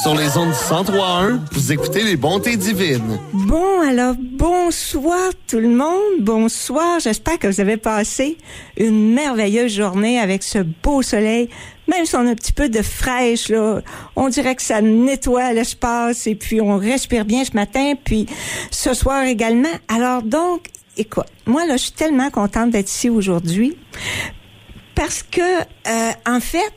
Sur les ondes du 103.1, vous écoutez Les Bontés Divines. Bon, alors, bonsoir tout le monde. Bonsoir. J'espère que vous avez passé une merveilleuse journée avec ce beau soleil. Même si on a un petit peu de fraîche, là, on dirait que ça nettoie l'espace et puis on respire bien ce matin, puis ce soir également. Alors donc, écoute, moi, là, je suis tellement contente d'être ici aujourd'hui parce que, en fait,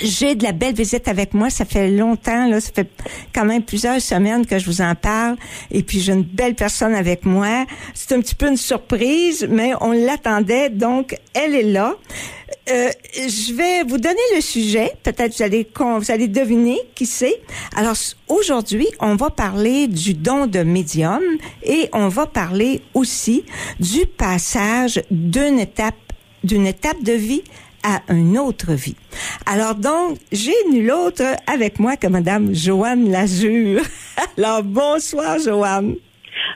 j'ai de la belle visite avec moi. Ça fait longtemps, là, ça fait quand même plusieurs semaines que je vous en parle. Et puis, j'ai une belle personne avec moi. C'est un petit peu une surprise, mais on l'attendait. Donc, elle est là. Je vais vous donner le sujet. Peut-être vous allez deviner qui c'est. Alors, aujourd'hui, on va parler du don de médium et on va parler aussi du passage d'une étape de vie à une autre vie. Alors donc, j'ai nul autre avec moi que Madame Joanne Lazure. Alors, bonsoir, Joanne.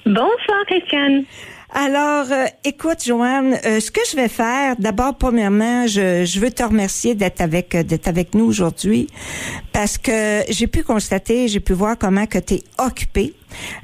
Bonsoir, Christiane. Alors, écoute, Joanne, ce que je vais faire, d'abord, premièrement, je veux te remercier d'être avec nous aujourd'hui parce que j'ai pu voir comment que tu es occupée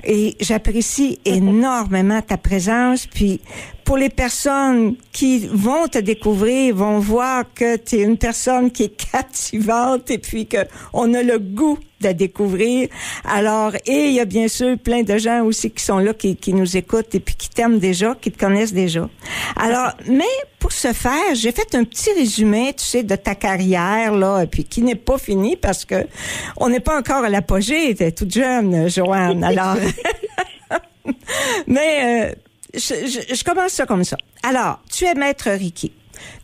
et j'apprécie énormément ta présence. Puis, pour les personnes qui vont te découvrir, vont voir que tu es une personne qui est captivante et puis que on a le goût de découvrir. Alors, et il y a bien sûr plein de gens aussi qui sont là, qui nous écoutent et puis qui t'aiment déjà, qui te connaissent déjà. Alors, mais pour ce faire, j'ai fait un petit résumé, tu sais, de ta carrière, là, et puis qui n'est pas fini parce que on n'est pas encore à l'apogée. T'es toute jeune, Joanne. Alors, mais je commence ça comme ça. Alors, tu es maître Reiki,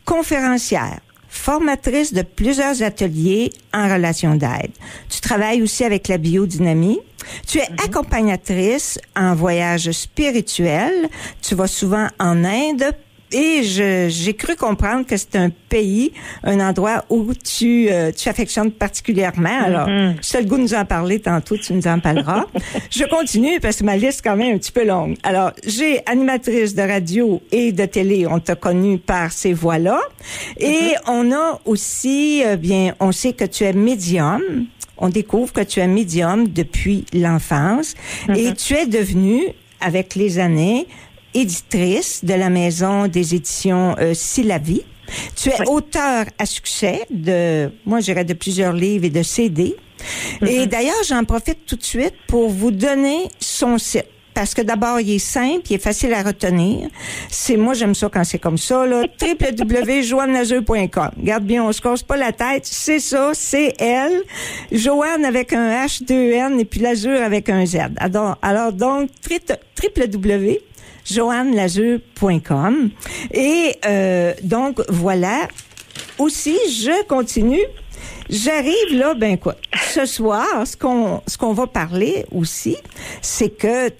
conférencière, formatrice de plusieurs ateliers en relation d'aide. Tu travailles aussi avec la biodynamie. Tu es accompagnatrice en voyage spirituel. Tu vas souvent en Inde. Et j'ai cru comprendre que c'est un pays, un endroit où tu affectionnes particulièrement. Alors, si tu as le goût de nous en parler tantôt, tu nous en parleras. Je continue parce que ma liste est quand même un petit peu longue. Alors, j'ai animatrice de radio et de télé. On t'a connue par ces voix-là. Et on a aussi, on sait que tu es médium. On découvre que tu es médium depuis l'enfance. Et tu es devenue, avec les années, éditrice de la maison des éditions Silavie. Tu es auteur à succès de plusieurs livres et de CD. Et d'ailleurs, j'en profite tout de suite pour vous donner son site. Parce que d'abord, il est simple, il est facile à retenir. Moi, j'aime ça quand c'est comme ça, là. www.joannelazure.com. Regarde bien, on se casse pas la tête. C'est ça, c'est elle. Joanne avec un H, 2N, et puis Lazure avec un Z. Alors donc, www.joannelazure.com. Et donc, voilà. Aussi, je continue. J'arrive là, ce soir, ce qu'on va parler aussi, c'est que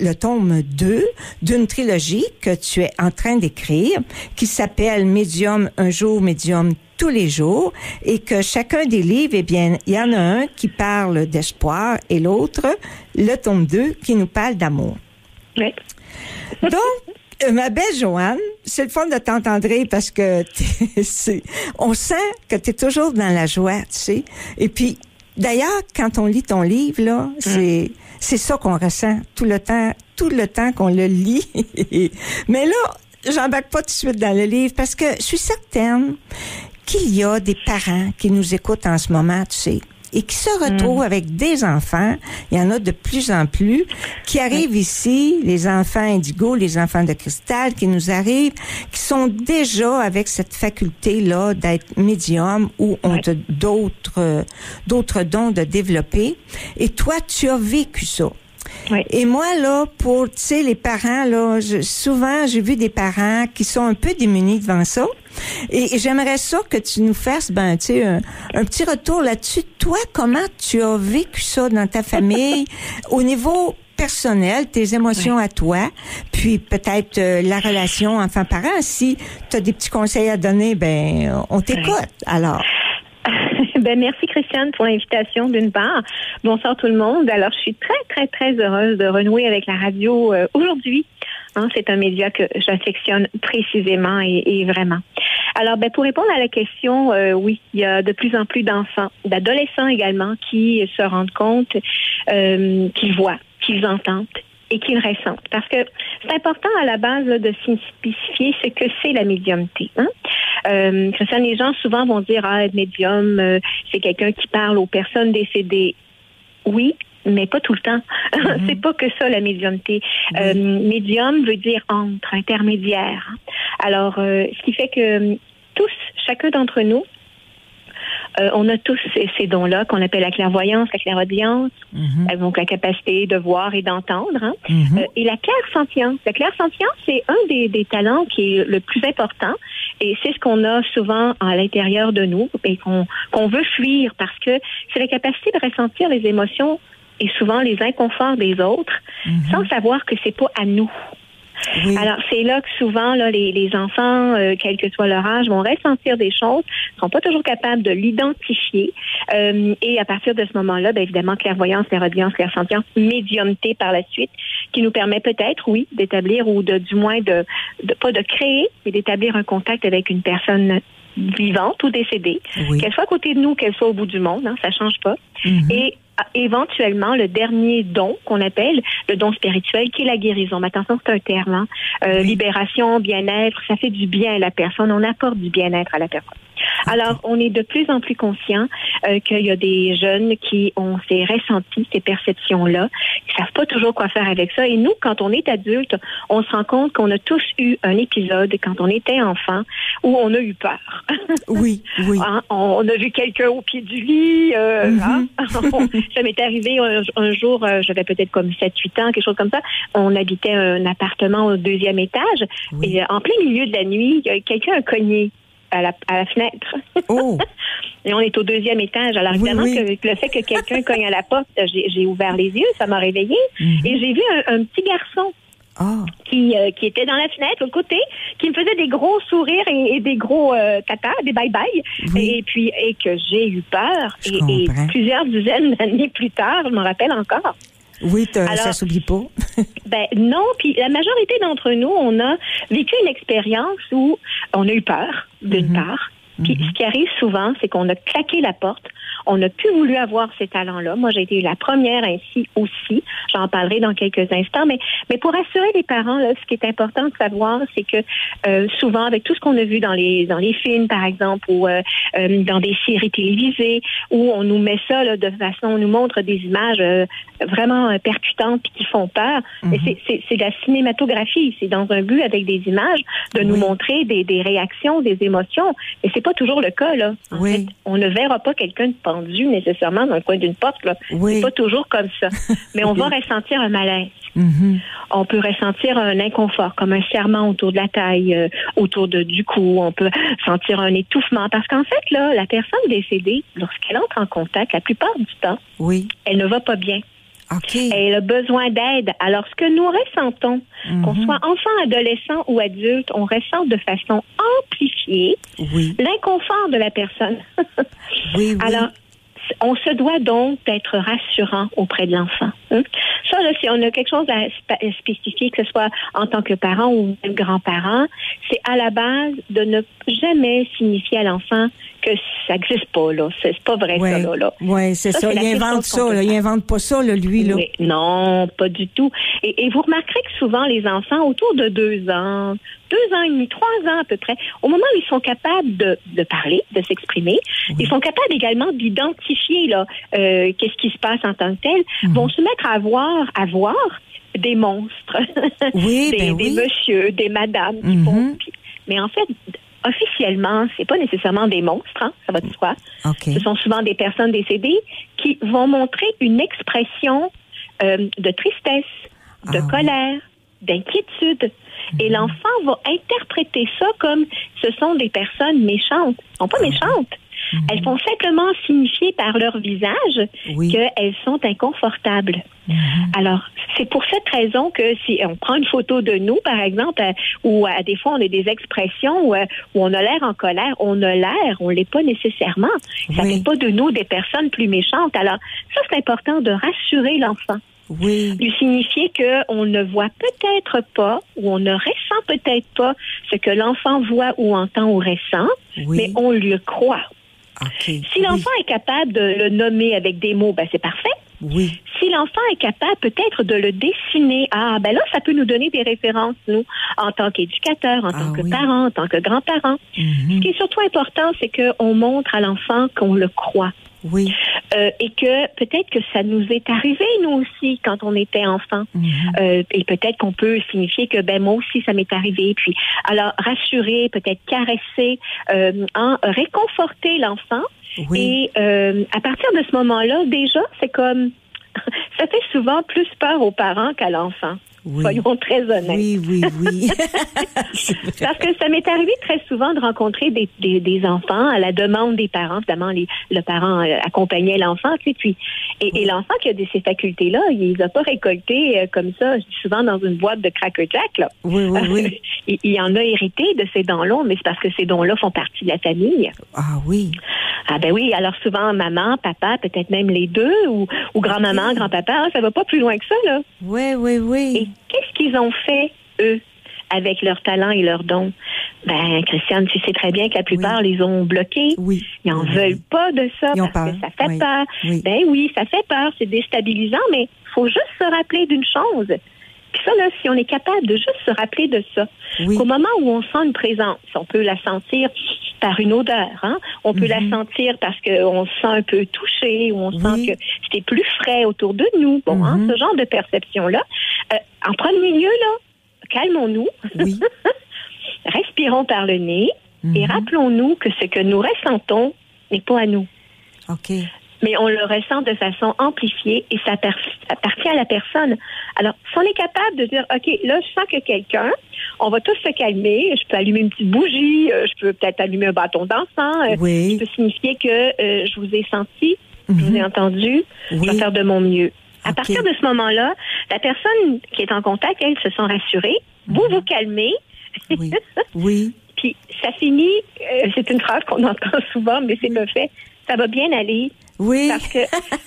le tome 2 d'une trilogie que tu es en train d'écrire, qui s'appelle Médium un jour, Médium tous les jours, et que chacun des livres, il y en a un qui parle d'espoir et l'autre, le tome 2, qui nous parle d'amour. Oui. Donc, ma belle Joanne, c'est le fun de t'entendre parce que on sent que tu es toujours dans la joie, tu sais. Et puis, d'ailleurs, quand on lit ton livre, là, c'est ça qu'on ressent tout le temps qu'on le lit. Mais là, j'embarque pas tout de suite dans le livre parce que je suis certaine qu'il y a des parents qui nous écoutent en ce moment, tu sais, et qui se retrouvent avec des enfants. Il y en a de plus en plus qui arrivent ici, les enfants indigo, les enfants de cristal qui nous arrivent, qui sont déjà avec cette faculté-là d'être médium ou ont d'autres dons de développer. Et toi, tu as vécu ça. Oui. Et moi, là, pour, tu sais, les parents, là, souvent, j'ai vu des parents qui sont un peu démunis devant ça. Et j'aimerais ça que tu nous fasses, tu sais, un petit retour là-dessus. Toi, comment tu as vécu ça dans ta famille au niveau personnel, tes émotions à toi, puis peut-être la relation enfant-parent. Si tu as des petits conseils à donner, on t'écoute. Alors. Merci Christiane pour l'invitation d'une part. Bonsoir tout le monde. Alors, je suis très, très, très heureuse de renouer avec la radio aujourd'hui. C'est un média que j'affectionne précisément et vraiment. Alors, pour répondre à la question, oui, il y a de plus en plus d'enfants, d'adolescents également, qui se rendent compte qu'ils voient, qu'ils entendent et qu'ils ressentent. Parce que c'est important à la base là, de spécifier ce que c'est la médiumnité. Christiane, les gens souvent vont dire être médium, c'est quelqu'un qui parle aux personnes décédées. Oui, mais pas tout le temps. C'est pas que ça, la médiumnité. Médium veut dire entre, intermédiaire. Alors, ce qui fait que tous, chacun d'entre nous, on a tous ces dons-là qu'on appelle la clairvoyance, la clairaudience, donc la capacité de voir et d'entendre. Et la clairsentience. La clairsentience, c'est un des talents qui est le plus important et c'est ce qu'on a souvent à l'intérieur de nous et qu'on veut fuir parce que c'est la capacité de ressentir les émotions et souvent les inconforts des autres sans savoir que c'est pas à nous. Oui. Alors, c'est là que souvent, là, les enfants, quel que soit leur âge, vont ressentir des choses, ne sont pas toujours capables de l'identifier. Et à partir de ce moment-là, évidemment, clairvoyance, clairaudience, clairsentience, médiumnité par la suite, qui nous permet peut-être, oui, d'établir ou du moins de pas de créer, mais d'établir un contact avec une personne vivante ou décédée, qu'elle soit à côté de nous, qu'elle soit au bout du monde, ça change pas. Et éventuellement, le dernier don qu'on appelle le don spirituel, qui est la guérison. Mais attention, c'est un terme. Libération, bien-être, ça fait du bien à la personne. On apporte du bien-être à la personne. Alors, on est de plus en plus conscient qu'il y a des jeunes qui ont ces ressentis, ces perceptions-là, qui savent pas toujours quoi faire avec ça. Et nous, quand on est adulte, on se rend compte qu'on a tous eu un épisode quand on était enfant où on a eu peur. Oui. On a vu quelqu'un au pied du lit. Ça m'est arrivé un jour, j'avais peut-être comme 7-8 ans, quelque chose comme ça. On habitait un appartement au 2e étage. Et en plein milieu de la nuit, quelqu'un a cogné à la fenêtre. Et on est au 2e étage. Alors évidemment que le fait que quelqu'un cogne à la porte, j'ai ouvert les yeux, ça m'a réveillée. Et j'ai vu un petit garçon qui était dans la fenêtre, au côté, qui me faisait des gros sourires et des gros tatas, des bye-bye. Et que j'ai eu peur. Et plusieurs dizaines d'années plus tard, je me rappelle encore. Oui, ça s'oublie pas. Non, puis la majorité d'entre nous, on a vécu une expérience où on a eu peur, d'une part. Puis ce qui arrive souvent, c'est qu'on a claqué la porte. On n'a plus voulu avoir ces talents-là. Moi, j'ai été la première ainsi aussi. J'en parlerai dans quelques instants. Mais pour assurer les parents, là, ce qui est important de savoir, c'est que souvent, avec tout ce qu'on a vu dans les films, par exemple, ou dans des séries télévisées, où on nous met ça là, de façon, on nous montre des images vraiment percutantes puis qui font peur. Mais c'est de la cinématographie. C'est dans un but, avec des images, de nous montrer des réactions, des émotions. Et c'est pas toujours le cas, là. En fait, on ne verra pas quelqu'un de pendu nécessairement dans le coin d'une porte, là. C'est pas toujours comme ça. Mais on va ressentir un malaise. On peut ressentir un inconfort, comme un serrement autour de la taille, autour du cou. On peut sentir un étouffement. Parce qu'en fait, là, la personne décédée, lorsqu'elle entre en contact, la plupart du temps, elle ne va pas bien. Elle a besoin d'aide. Alors, ce que nous ressentons, qu'on soit enfant, adolescent ou adulte, on ressent de façon amplifiée l'inconfort de la personne. Alors, on se doit donc d'être rassurant auprès de l'enfant. Ça, là, si on a quelque chose à spécifier, que ce soit en tant que parent ou même grand-parent, c'est à la base de ne jamais signifier à l'enfant que ça n'existe pas, là. C'est pas vrai, ça, là. Oui, c'est ça. Il invente ça, là. Il invente pas ça, là, lui, là. Oui, non, pas du tout. Et vous remarquerez que souvent, les enfants, autour de 2 ans, 2 ans et demi, 3 ans à peu près, au moment où ils sont capables de parler, de s'exprimer, ils sont capables également d'identifier, là, qu'est-ce qui se passe en tant que tel, vont se mettre à voir des monstres, des messieurs, des madames qui font. Mais en fait, officiellement, c'est pas nécessairement des monstres, ça va de soi. Ce sont souvent des personnes décédées qui vont montrer une expression de tristesse, de colère, d'inquiétude. Et l'enfant va interpréter ça comme ce sont des personnes méchantes. Elles sont pas méchantes. Elles font simplement signifier par leur visage qu'elles sont inconfortables. Alors, c'est pour cette raison que si on prend une photo de nous, par exemple, ou à des fois on a des expressions où on a l'air en colère, on l'est pas nécessairement. Ça fait pas de nous des personnes plus méchantes. Alors, ça, c'est important de rassurer l'enfant. Oui. Lui signifier qu'on ne voit peut-être pas ou on ne ressent peut-être pas ce que l'enfant voit ou entend ou ressent, mais on le croit. Okay. Si l'enfant est capable de le nommer avec des mots, c'est parfait. Oui. Si l'enfant est capable peut-être de le dessiner, là, ça peut nous donner des références, nous, en tant qu'éducateur, en tant que parent, en tant que grand-parent. Ce qui est surtout important, c'est qu'on montre à l'enfant qu'on le croit. Oui. Et que peut-être que ça nous est arrivé, nous aussi, quand on était enfant. Et peut-être qu'on peut signifier que, moi aussi, ça m'est arrivé. Puis, alors, rassurer, peut-être caresser, réconforter l'enfant. Oui. Et à partir de ce moment-là, déjà, c'est comme... ça fait souvent plus peur aux parents qu'à l'enfant. Oui. Soyons très honnêtes. Oui. Parce que ça m'est arrivé très souvent de rencontrer des enfants à la demande des parents. Évidemment, le parent accompagnait l'enfant, puis et l'enfant qui a ces facultés-là, il les a pas récoltées comme ça, souvent dans une boîte de Cracker Jack, là. Oui. Il en a hérité de ces dons-là, mais c'est parce que ces dons-là font partie de la famille. Ah oui. Ah ben oui, alors souvent maman, papa, peut-être même les deux, ou grand-maman, grand-papa, ça va pas plus loin que ça, là. Oui. Et qu'est-ce qu'ils ont fait, eux, avec leurs talents et leurs dons? Christiane, tu sais très bien que la plupart les ont bloqués. Oui. Ils n'en veulent pas de ça parce que ça fait peur. Oui, ça fait peur, c'est déstabilisant, mais il faut juste se rappeler d'une chose. Puis ça, là, si on est capable de juste se rappeler de ça, qu'au moment où on sent une présence, on peut la sentir par une odeur, on peut la sentir parce qu'on se sent un peu touché, ou on sent que c'est plus frais autour de nous. Ce genre de perception-là. En premier lieu, là, calmons-nous, respirons par le nez et rappelons-nous que ce que nous ressentons n'est pas à nous. OK. Mais on le ressent de façon amplifiée et ça appartient à la personne. Alors, si on est capable de dire, OK, là, je sens que quelqu'un, on va tous se calmer, je peux allumer une petite bougie, je peux peut-être allumer un bâton d'encens, ça peut signifier que je vous ai senti, je vous ai entendu, je vais faire de mon mieux. À partir de ce moment-là, la personne qui est en contact, elle se sent rassurée, vous vous calmez. Oui. Puis ça finit, c'est une phrase qu'on entend souvent, mais c'est le fait, ça va bien aller. Oui. Parce que,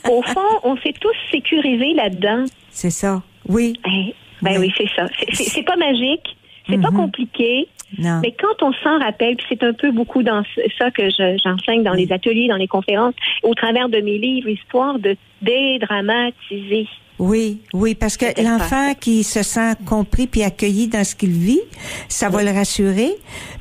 au fond, on s'est tous sécurisés là-dedans. C'est ça. Oui. Oui, c'est ça. C'est pas magique. C'est pas compliqué. Non. Mais quand on s'en rappelle, puis c'est un peu beaucoup dans ça que j'enseigne dans les ateliers, dans les conférences, au travers de mes livres, histoire de dédramatiser. Oui, parce que l'enfant qui se sent compris puis accueilli dans ce qu'il vit, ça va le rassurer.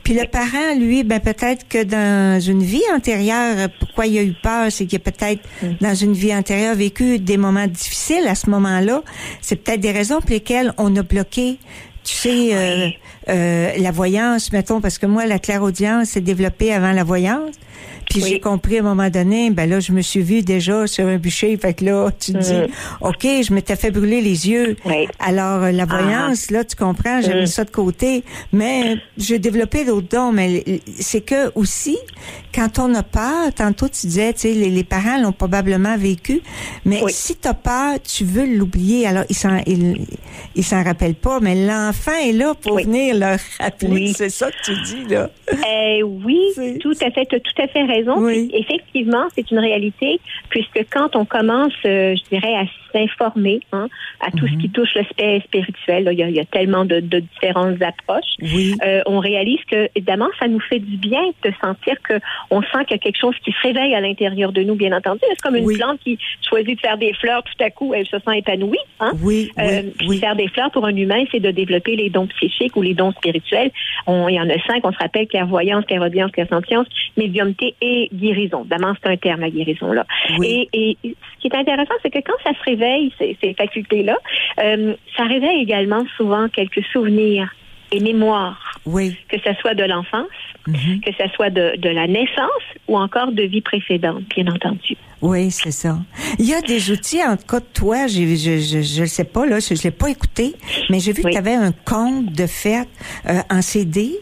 Puis le parent, lui, peut-être que dans une vie antérieure, pourquoi il a eu peur, c'est qu'il a peut-être dans une vie antérieure vécu des moments difficiles à ce moment-là. C'est peut-être des raisons pour lesquelles on a bloqué. Tu sais, la voyance, mettons, parce que moi, la clairaudience s'est développée avant la voyance. Puis j'ai compris à un moment donné, là, je me suis vue déjà sur un bûcher. Fait que là, tu te dis, OK, je m'étais fait brûler les yeux. Alors, la voyance, là, tu comprends, j'ai mis ça de côté. Mais j'ai développé d'autres dons. Mais c'est que aussi, quand on a peur, tantôt tu disais, tu sais, les parents l'ont probablement vécu. Mais si t'as peur, tu veux l'oublier. Alors, il s'en rappelle pas. Mais l'enfant est là pour venir leur rappeler. C'est ça que tu dis, là. Tout à fait. T'as tout à fait raison. Puis, effectivement, c'est une réalité, puisque quand on commence, je dirais, à s'informer à tout ce qui touche l'aspect spirituel, là, il y a tellement de différentes approches. On réalise que, évidemment, ça nous fait du bien de sentir qu'on sent qu'il y a quelque chose qui se réveille à l'intérieur de nous, bien entendu. C'est comme une plante qui choisit de faire des fleurs, tout à coup, elle se sent épanouie. Faire des fleurs pour un humain, c'est de développer les dons psychiques ou les dons spirituels. Il y en a 5, on se rappelle, clairvoyance, clairaudience, clairsentience, médiumnité et guérison. Évidemment, c'est un terme, la guérison, là. Et ce qui est intéressant, c'est que quand ça se réveille, ces facultés-là, ça réveille également souvent quelques souvenirs et mémoires. Que ce soit de l'enfance, que ce soit de la naissance ou encore de vie précédente, bien entendu. Oui, c'est ça. Il y a des outils, en tout cas, toi, je le sais pas, là, je l'ai pas écouté, mais j'ai vu que tu avais un conte de fête en CD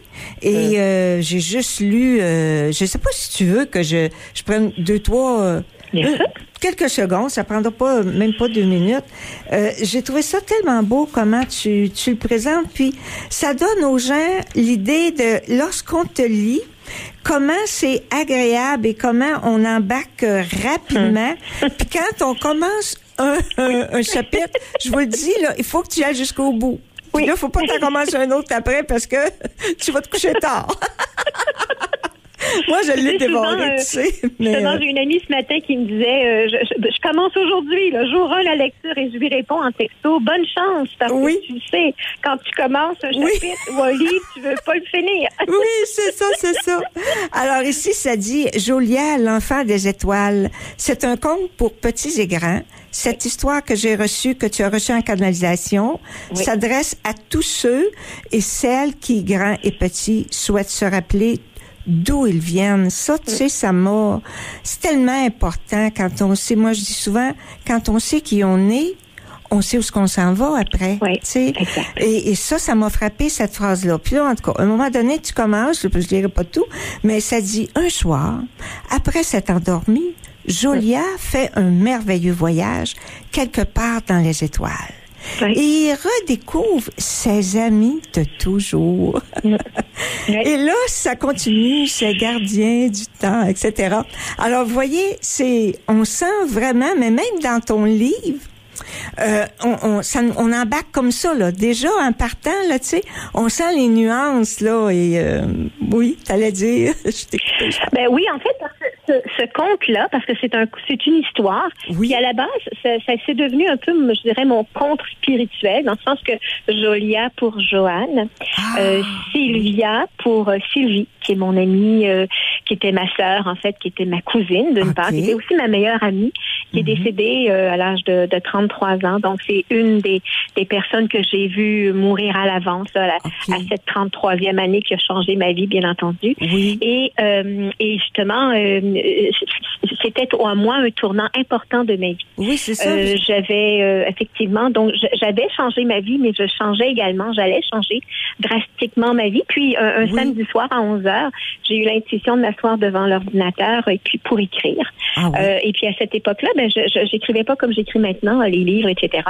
et j'ai juste lu, je sais pas si tu veux que je prenne 2-3 quelques secondes, ça prendra pas même pas 2 minutes. J'ai trouvé ça tellement beau comment tu le présentes, puis ça donne aux gens l'idée de lorsqu'on te lit, comment c'est agréable et comment on embarque rapidement. Puis quand on commence un chapitre, je vous le dis, là, il faut que tu ailles jusqu'au bout. Puis là, faut pas que tu commences un autre après parce que tu vas te coucher tard. Moi, je l'ai dévoré, tu sais. Justement, j'ai une amie ce matin qui me disait je commence aujourd'hui, le jour 1, la lecture, et je lui réponds en texto, bonne chance, parce que tu sais, quand tu commences un chapitre ou un livre, tu veux pas le finir. Oui, c'est ça. Alors ici, ça dit Jolia, l'enfant des étoiles. C'est un conte pour petits et grands. Cette histoire que tu as reçue en canalisation, s'adresse à tous ceux et celles qui, grands et petits, souhaitent se rappeler d'où ils viennent. Ça, tu sais, c'est tellement important quand on sait, moi je dis souvent, quand on sait qui on est, on sait où est-ce qu'on s'en va après. Oui, tu sais. Et ça m'a frappé, cette phrase-là. Puis là, en tout cas, à un moment donné, tu commences, je dirai pas tout, mais ça dit, un soir, après s'être endormi, Jolia fait un merveilleux voyage quelque part dans les étoiles. Oui. Et il redécouvre ses amis de toujours. Oui. Et là, ça continue, ses gardiens du temps, etc. Alors, vous voyez, on sent vraiment, mais même dans ton livre, on embarque comme ça, là. Déjà, en partant, là, tu sais, on sent les nuances, là, et oui, t'allais dire, je t'ai coupé. Ben oui, en fait, ce conte-là, parce que c'est une histoire, puis à la base, ça c'est devenu un peu, je dirais, mon conte spirituel, dans le sens que Jolia pour Joanne, Sylvia pour Sylvie, qui est mon amie, qui était ma sœur, en fait, qui était ma cousine, d'une part, qui était aussi ma meilleure amie, qui est décédée à l'âge de 33 ans. Donc, c'est une des personnes que j'ai vues mourir à l'avance, à cette 33e année qui a changé ma vie, bien entendu. Oui. Et justement, c'était à moi un tournant important de ma vie. Oui, c'est ça. J'avais effectivement, donc j'avais changé ma vie, mais j'allais changer drastiquement ma vie. Puis un samedi soir à 11h, j'ai eu l'intuition de m'asseoir devant l'ordinateur et puis pour écrire. Et puis à cette époque-là, j'écrivais pas comme j'écris maintenant, les livres, etc.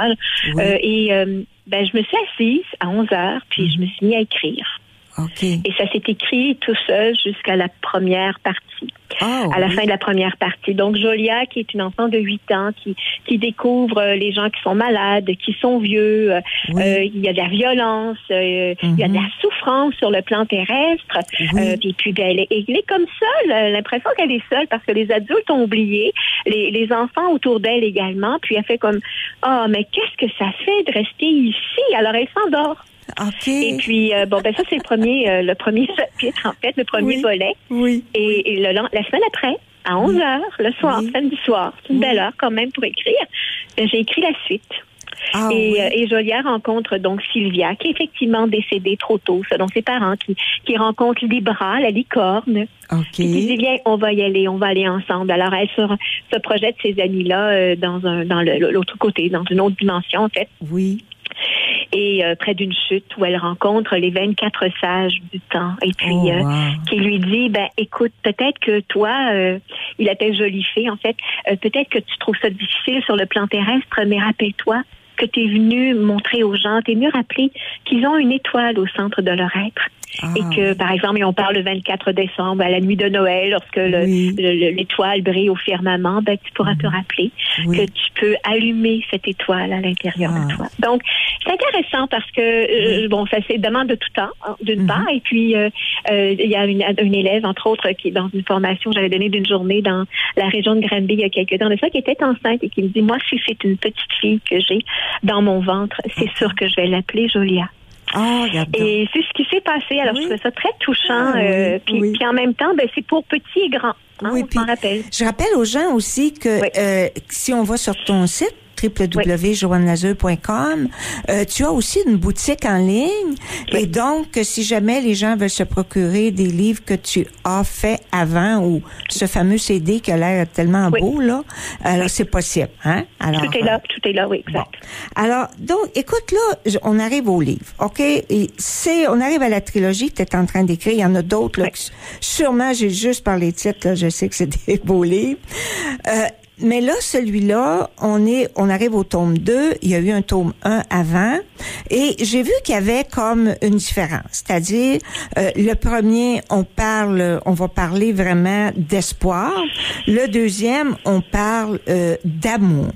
Je me suis assise à 11h, puis je me suis mis à écrire. Okay. Et ça s'est écrit tout seul jusqu'à la première partie. À la fin de la première partie. Donc, Jolia, qui est une enfant de 8 ans, qui découvre les gens qui sont malades, qui sont vieux, il y a de la violence, il y a de la souffrance sur le plan terrestre. Et puis, elle est comme seule, l'impression qu'elle est seule parce que les adultes ont oublié, les enfants autour d'elle également. Puis, elle fait comme, mais qu'est-ce que ça fait de rester ici? Alors, elle s'endort. Okay. Et puis, ça, c'est le premier chapitre, en fait, le premier volet. Oui. Et la semaine après, à 11h, le soir, samedi soir, c'est une belle heure quand même pour écrire, j'ai écrit la suite. Et Jolia rencontre donc Sylvia, qui est effectivement décédée trop tôt, selon ses parents, qui rencontre Libra, la licorne. Okay. Et qui dit, viens, on va aller ensemble. Alors, elle se projette ses amis-là dans l'autre côté, dans une autre dimension, en fait. Oui. Et près d'une chute où elle rencontre les 24 sages du temps. Et puis, qui lui dit, écoute, peut-être que toi, il appelle jolie fille, en fait, peut-être que tu trouves ça difficile sur le plan terrestre, mais rappelle-toi que tu es venu montrer aux gens, tu es venu rappeler qu'ils ont une étoile au centre de leur être. Et que, par exemple, on parle le 24 décembre, à la nuit de Noël, lorsque l'étoile brille au firmament, tu pourras te rappeler que tu peux allumer cette étoile à l'intérieur de toi. Donc, c'est intéressant parce que, ça demande de tout temps, d'une part, et puis, il y a une élève, entre autres, qui est dans une formation que j'avais donnée d'une journée dans la région de Granby il y a quelques temps de ça, qui était enceinte et qui me dit, moi, si c'est une petite fille que j'ai dans mon ventre, c'est sûr que je vais l'appeler Jolia. Et c'est ce qui s'est passé. Alors, je trouvais ça très touchant. Puis en même temps, c'est pour petits et grands. On s'en rappelle. Je rappelle aux gens aussi que si on va sur ton site, www.joannelazur.com. Tu as aussi une boutique en ligne. Et donc, si jamais les gens veulent se procurer des livres que tu as fait avant ou ce fameux CD qui a l'air tellement beau, là, alors c'est possible, hein? Alors, tout est là, oui, exact. Bon. Alors, donc, écoute, là, on arrive au livre, OK? Et on arrive à la trilogie que tu es en train d'écrire. Il y en a d'autres, là, sûrement, j'ai juste par les titres, là, je sais que c'est des beaux livres. Mais là, celui-là, on arrive au tome 2. Il y a eu un tome 1 avant. Et j'ai vu qu'il y avait comme une différence. C'est-à-dire, le premier, on va parler vraiment d'espoir. Le deuxième, on parle d'amour.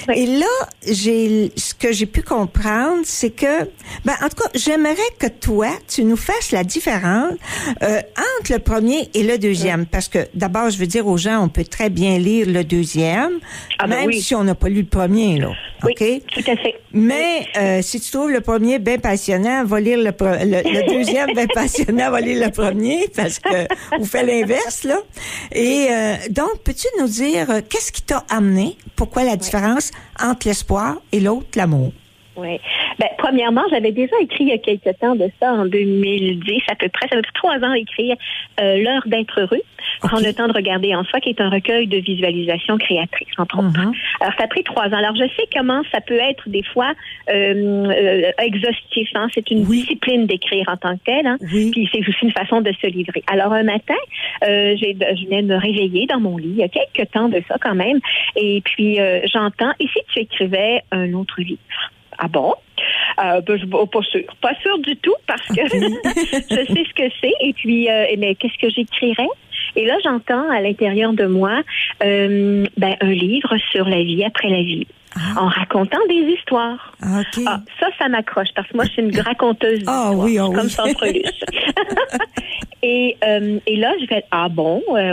Oui. Et là, ce que j'ai pu comprendre, c'est que, en tout cas, j'aimerais que toi, tu nous fasses la différence entre le premier et le deuxième. Parce que, d'abord, je veux dire aux gens, on peut très bien lire le deuxième, même si on n'a pas lu le premier, là. Oui, OK? tout à fait. Mais si tu trouves le premier bien passionnant, va lire le deuxième bien passionnant, va lire le premier, parce que vous faites l'inverse, là. Et donc, peux-tu nous dire qu'est-ce qui t'a amené? Pourquoi la différence entre l'espoir et l'autre, l'amour? Oui. Premièrement, j'avais déjà écrit il y a quelque temps de ça, en 2010 à peu près. Ça m'a pris 3 ans à écrire L'heure d'être heureux, prendre le temps de regarder en soi, qui est un recueil de visualisation créatrice, entre autres. Alors, ça a pris 3 ans. Alors, je sais comment ça peut être des fois exhaustif. Hein? C'est une discipline d'écrire en tant que telle. Hein? Oui. Puis c'est aussi une façon de se livrer. Alors, un matin, je venais de me réveiller dans mon lit, il y a quelques temps de ça quand même, et puis j'entends, et si tu écrivais un autre livre? Ah bon? Pas sûr du tout, parce que je sais ce que c'est. Et puis, mais qu'est-ce que j'écrirais? Et là, j'entends à l'intérieur de moi un livre sur la vie après la vie. En racontant des histoires. Okay. Ça m'accroche, parce que moi, je suis une raconteuse d'histoires, comme Centrelus. Et là, je fais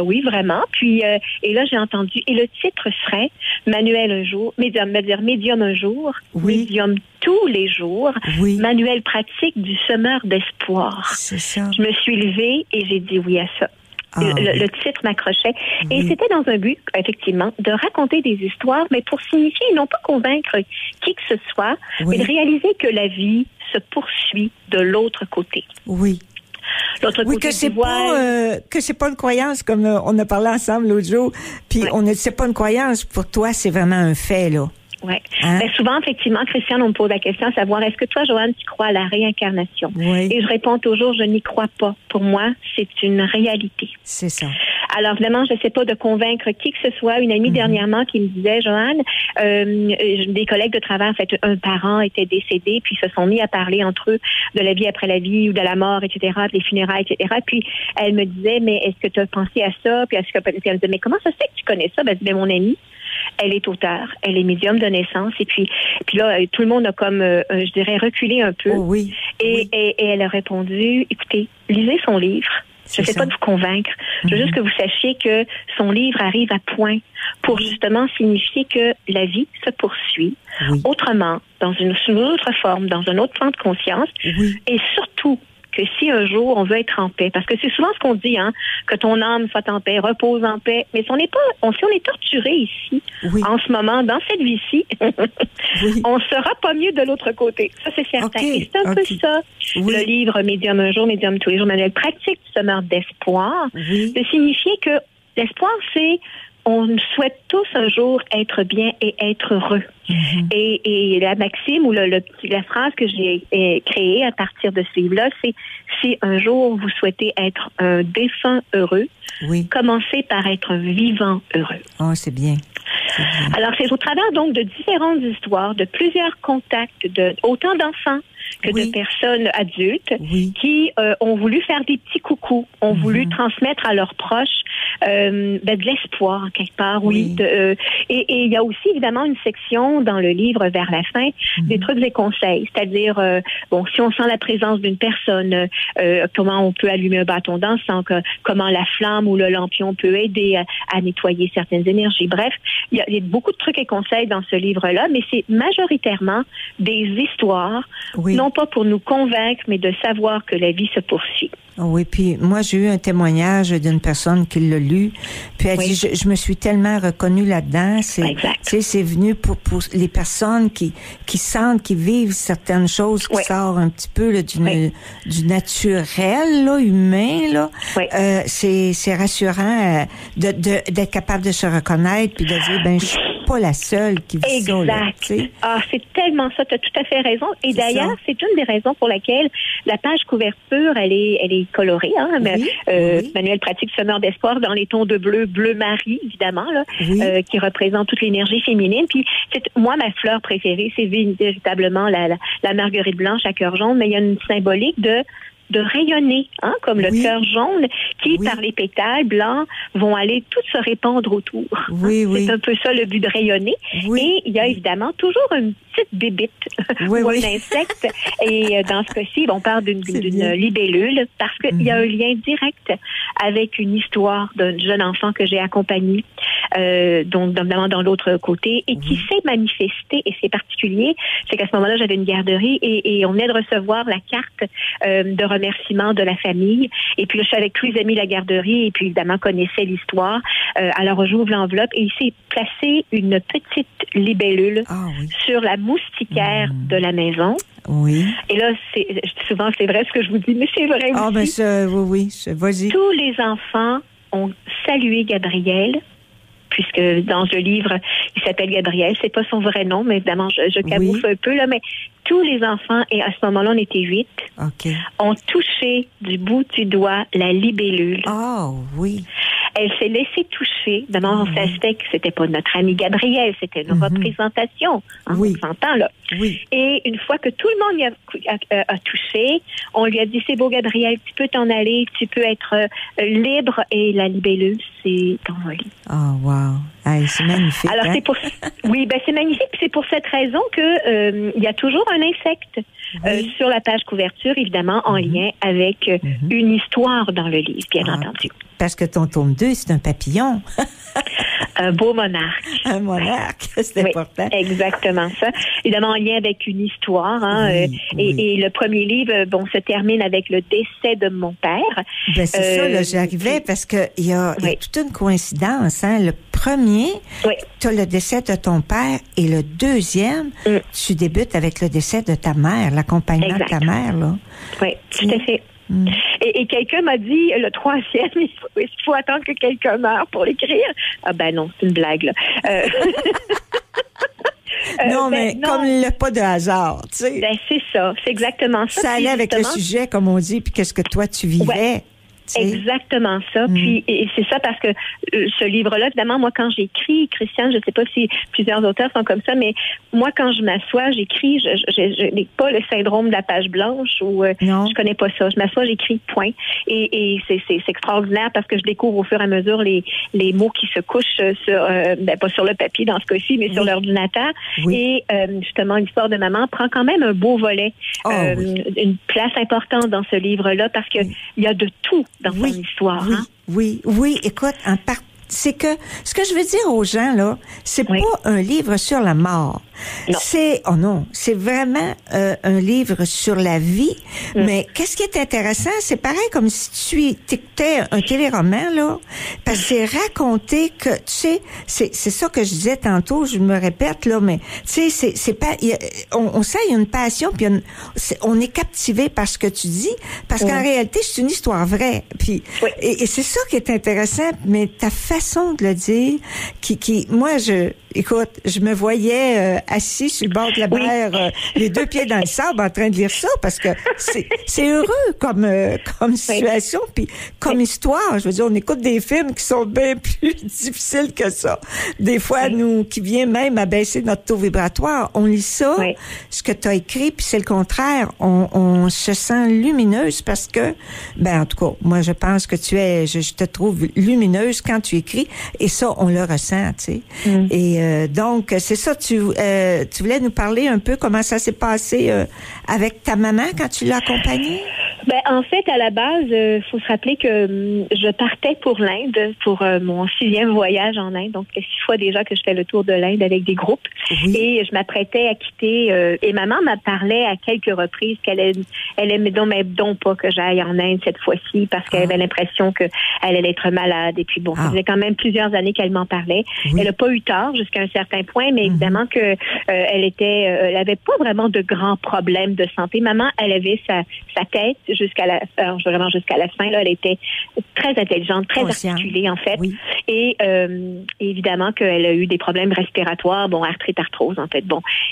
oui, vraiment. Puis, et là, j'ai entendu, et le titre serait Manuel un jour, médium un jour, médium tous les jours, manuel pratique du semeur d'espoir. C'est ça. Je me suis levée et j'ai dit oui à ça. Le titre m'accrochait. Et c'était dans un but, effectivement, de raconter des histoires, mais pour signifier, non pas convaincre qui que ce soit, mais de réaliser que la vie se poursuit de l'autre côté. Oui. Que c'est pas une croyance, comme on a parlé ensemble l'autre jour, puis c'est pas une croyance, pour toi, c'est vraiment un fait, là. Oui. Hein? Mais souvent, effectivement, Christiane, on me pose la question à savoir, est-ce que toi, Joanne, tu crois à la réincarnation? Oui. Et je réponds toujours, je n'y crois pas. Pour moi, c'est une réalité. C'est ça. Alors, évidemment, je ne sais pas de convaincre qui que ce soit. Une amie dernièrement qui me disait, Joanne, des collègues de travail, en fait, un parent était décédé, puis se sont mis à parler entre eux de la vie après la vie ou de la mort, etc., des funérailles, etc. Puis, elle me disait, mais est-ce que tu as pensé à ça? Puis, elle me disait, mais comment ça se fait que tu connais ça? Ben, mon amie, elle est auteure, elle est médium de naissance, et puis là, tout le monde a comme, je dirais, reculé un peu. Et elle a répondu, écoutez, lisez son livre. Je ne sais pas de vous convaincre. Je veux juste que vous sachiez que son livre arrive à point pour justement signifier que la vie se poursuit autrement, dans une autre forme, dans un autre plan de conscience, et surtout que si un jour on veut être en paix, parce que c'est souvent ce qu'on dit, hein, que ton âme soit en paix, repose en paix, mais si on est torturé ici, en ce moment, dans cette vie-ci, on sera pas mieux de l'autre côté. Ça, c'est certain. Et c'est un peu ça, le livre Médium un jour, Médium tous les jours, manuel pratique du semeur d'espoir, de signifier que l'espoir, c'est on souhaite tous un jour être bien et être heureux. Et la maxime ou la phrase que j'ai créée à partir de ce livre-là, c'est si un jour vous souhaitez être un défunt heureux, commencez par être un vivant heureux. Oh, c'est bien. Alors, c'est au travers donc de différentes histoires, de plusieurs contacts, autant d'enfants que de personnes adultes qui ont voulu faire des petits coucous, ont voulu transmettre à leurs proches de l'espoir quelque part, et il y a aussi évidemment une section dans le livre vers la fin des trucs et conseils, c'est-à-dire si on sent la présence d'une personne, comment on peut allumer un bâton d'encens, comment la flamme ou le lampion peut aider à nettoyer certaines énergies. Bref, il y a beaucoup de trucs et conseils dans ce livre-là, mais c'est majoritairement des histoires, non pas pour nous convaincre, mais de savoir que la vie se poursuit. Oui, puis moi, j'ai eu un témoignage d'une personne qui l'a lu, puis elle dit, je me suis tellement reconnue là-dedans. C'est venu pour les personnes qui sentent, qui vivent certaines choses qui sortent un petit peu là, du naturel, là, humain, là. C'est rassurant d'être capable de se reconnaître puis de dire, je suis pas la seule qui vit ça. Là, c'est tellement ça, tu as tout à fait raison. Et d'ailleurs, c'est une des raisons pour laquelle la page couverture, elle est colorée, hein, manuel pratique semeur d'espoir dans les tons de bleu Marie, évidemment, là, qui représente toute l'énergie féminine. Puis, moi, ma fleur préférée, c'est véritablement la marguerite blanche à cœur jaune, mais il y a une symbolique de de rayonner, hein, comme le cœur jaune, qui, par les pétales blancs, vont aller tout se répandre autour. C'est un peu ça le but de rayonner. Et il y a évidemment toujours une petite bébite ou un insecte. Et dans ce cas-ci, on parle d'une libellule parce qu'il y a un lien direct avec une histoire d'un jeune enfant que j'ai accompagné, donc évidemment dans l'autre côté, et qui s'est manifesté. Et c'est particulier, c'est qu'à ce moment-là, j'avais une garderie et on venait de recevoir la carte de remerciement de la famille. Et puis là, je suis avec tous les amis de la garderie et puis évidemment connaissais l'histoire. Alors j'ouvre l'enveloppe et il s'est placé une petite libellule sur la moustiquaire de la maison. Et là, souvent c'est vrai ce que je vous dis, mais c'est vrai aussi. Vas-y. Tous les enfants ont salué Gabriel, puisque dans le livre, il s'appelle Gabriel. C'est pas son vrai nom, mais évidemment, je camoufle un peu, là, mais tous les enfants, et à ce moment-là, on était 8, ont touché du bout du doigt la libellule. Elle s'est laissée toucher. Évidemment, on savait que c'était pas notre ami Gabriel, c'était une représentation. On s'entend, là. Et une fois que tout le monde y a touché, on lui a dit, c'est beau, Gabriel, tu peux t'en aller, tu peux être libre. Et la libellule s'est envolée. C'est magnifique. Alors, c'est magnifique. C'est pour cette raison que il y a toujours un insecte sur la page couverture, évidemment, en lien avec une histoire dans le livre, bien entendu. Parce que ton tome 2, c'est un papillon. Un beau monarque. Un monarque, c'est important. Exactement ça. Évidemment, en lien avec une histoire. Et le premier livre, se termine avec le décès de mon père. C'est ça, là, j'arrivais parce que il y a toute une coïncidence. Le premier, tu as le décès de ton père et le deuxième, tu débutes avec le décès de ta mère, l'accompagnement de ta mère. Là. Oui, tout à fait. Et quelqu'un m'a dit, le troisième, il faut attendre que quelqu'un meure pour l'écrire. Non, c'est une blague, là. Mais comme il n'y a pas de hasard, tu sais. C'est ça, c'est exactement ça. Ça allait avec le sujet, comme on dit, puis qu'est-ce que toi, tu vivais. Exactement ça. Puis et c'est ça parce que ce livre-là, évidemment, moi quand j'écris, Christiane, je sais pas si plusieurs auteurs sont comme ça, mais moi quand je m'assois, j'écris, je n'ai pas le syndrome de la page blanche ou je connais pas ça. Je m'assois, j'écris, point. Et c'est extraordinaire parce que je découvre au fur et à mesure les mots qui se couchent sur pas sur le papier dans ce cas-ci, mais sur l'ordinateur. Et justement, l'histoire de maman prend quand même un beau volet, une place importante dans ce livre-là parce que il y a de tout dans son histoire. Écoute, c'est que ce que je veux dire aux gens là, c'est pas un livre sur la mort. Non. C'est vraiment un livre sur la vie. Mais qu'est-ce qui est intéressant, c'est pareil comme si tu écoutais un téléroman là, parce que c'est raconté que tu sais, c'est ça que je disais tantôt, je me répète là, mais tu sais, c'est pas, on sent il y a une passion, puis on est captivé par ce que tu dis, parce qu'en réalité c'est une histoire vraie. Puis et c'est ça qui est intéressant, mais ta façon de le dire, qui moi je me voyais assis sur le bord de la mer, les deux pieds dans le sable, en train de lire ça, parce que c'est heureux comme situation, puis comme histoire. Je veux dire, on écoute des films qui sont bien plus difficiles que ça. Des fois, nous, qui vient même à baisser notre taux vibratoire, on lit ça, ce que tu as écrit, puis c'est le contraire. On se sent lumineuse parce que, en tout cas, moi, je pense que je te trouve lumineuse quand tu écris, et ça, on le ressent, tu sais. Et donc, c'est ça, tu voulais nous parler un peu comment ça s'est passé avec ta maman quand tu l'as accompagnée? En fait, à la base, faut se rappeler que je partais pour l'Inde pour mon 6e voyage en Inde. Donc, 6 fois déjà que je fais le tour de l'Inde avec des groupes. Et je m'apprêtais à quitter. Et maman m'a parlé à quelques reprises qu'elle aimait donc pas que j'aille en Inde cette fois-ci parce qu'elle avait l'impression qu'elle allait être malade. Et puis ça faisait quand même plusieurs années qu'elle m'en parlait. Elle n'a pas eu tort jusqu'à un certain point, mais évidemment que elle avait pas vraiment de grands problèmes de santé. Maman, elle avait sa tête jusqu'à la fin, là, elle était très intelligente, très articulée, en fait. Et évidemment qu'elle a eu des problèmes respiratoires, arthrite, arthrose, en fait.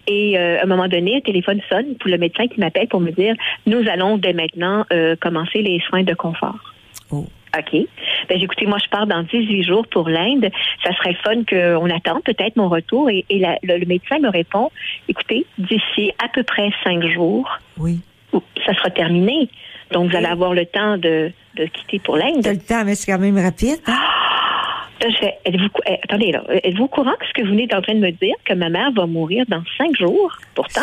Et à un moment donné, le téléphone sonne pour le médecin qui m'appelle pour me dire, nous allons dès maintenant commencer les soins de confort. OK. J'ai écouté, moi, je pars dans 18 jours pour l'Inde. Ça serait fun qu'on attende peut-être mon retour. Et le médecin me répond, écoutez, d'ici à peu près 5 jours, ça sera terminé. Donc, vous allez avoir le temps de quitter pour l'Inde. T'as le temps, mais c'est quand même rapide. Hein? Là, je fais, attendez, là, êtes-vous au courant que ce que vous venez en train de me dire, que ma mère va mourir dans 5 jours? Pourtant,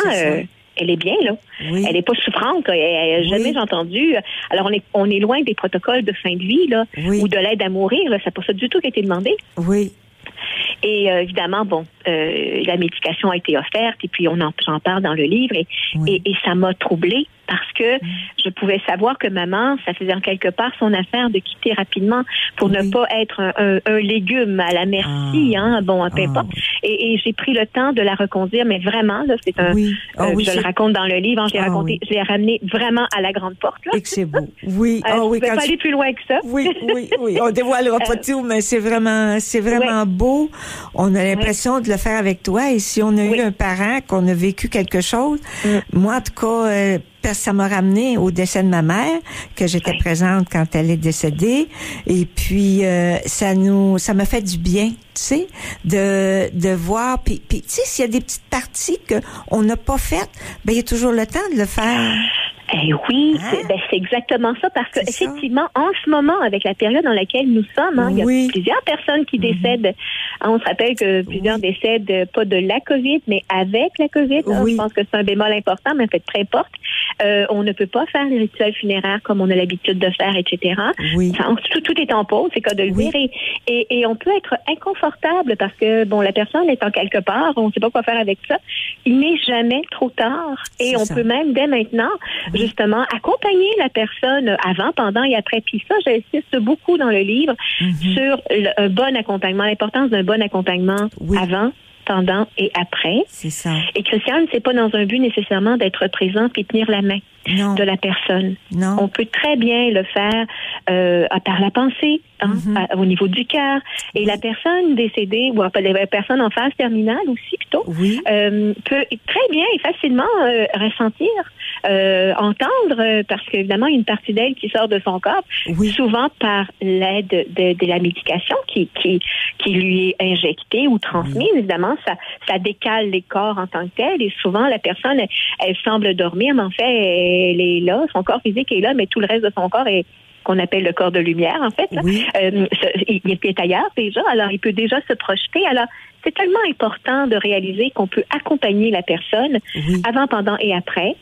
elle est bien, là. Oui. Elle n'est pas souffrante, là. Jamais j'ai entendu. Alors, on est loin des protocoles de fin de vie, là, ou de l'aide à mourir, là. C'est pas ça du tout qui a été demandé. Oui. Et évidemment, la médication a été offerte, et puis j'en parle dans le livre, et ça m'a troublée parce que je pouvais savoir que maman, ça faisait en quelque part son affaire de quitter rapidement pour ne pas être un légume à la merci, peu importe. Et j'ai pris le temps de la reconduire, mais vraiment, là, c'est je le raconte dans le livre, je l'ai ramené vraiment à la grande porte, là. Et que c'est beau. Oui. Je ne pouvais pas aller plus loin que ça. Oui. On dévoilera pas tout, mais c'est vraiment beau. On a l'impression de le faire avec toi. Et si on a eu un parent, qu'on a vécu quelque chose, moi, en tout cas, ça m'a ramené au décès de ma mère, que j'étais présente quand elle est décédée. Et puis, ça m'a fait du bien, tu sais, de voir. Puis, tu sais, s'il y a des petites parties qu'on n'a pas faites, il y a toujours le temps de le faire. Oui, c'est exactement ça, parce que effectivement, en ce moment, avec la période dans laquelle nous sommes, il y a plusieurs personnes qui décèdent. On se rappelle que plusieurs décèdent pas de la COVID, mais avec la COVID. Je pense que c'est un bémol important, mais en fait, peu importe. On ne peut pas faire les rituels funéraires comme on a l'habitude de faire, etc. Tout est en pause, c'est cas de le dire. Et on peut être inconfortable parce que, la personne est en quelque part, on ne sait pas quoi faire avec ça. Il n'est jamais trop tard. Et on peut même, dès maintenant, justement, accompagner la personne avant, pendant et après. Puis ça, j'insiste beaucoup dans le livre sur un bon accompagnement, l'importance d'un bon accompagnement avant, pendant et après. C'est ça. Et Christiane, c'est pas dans un but nécessairement d'être présent et tenir la main de la personne. Non. On peut très bien le faire par la pensée, au niveau du cœur. Et la personne décédée, ou la personne en phase terminale aussi plutôt, peut très bien et facilement ressentir, entendre, parce qu'évidemment, il y a une partie d'elle qui sort de son corps, souvent par l'aide de la médication qui lui est injectée ou transmise. Évidemment, ça décale les corps en tant que tel, et souvent, la personne, elle semble dormir, mais en fait, elle est là, son corps physique est là, mais tout le reste de son corps est qu'on appelle le corps de lumière, en fait. Il est ailleurs déjà, alors il peut déjà se projeter. Alors, c'est tellement important de réaliser qu'on peut accompagner la personne avant, pendant et après.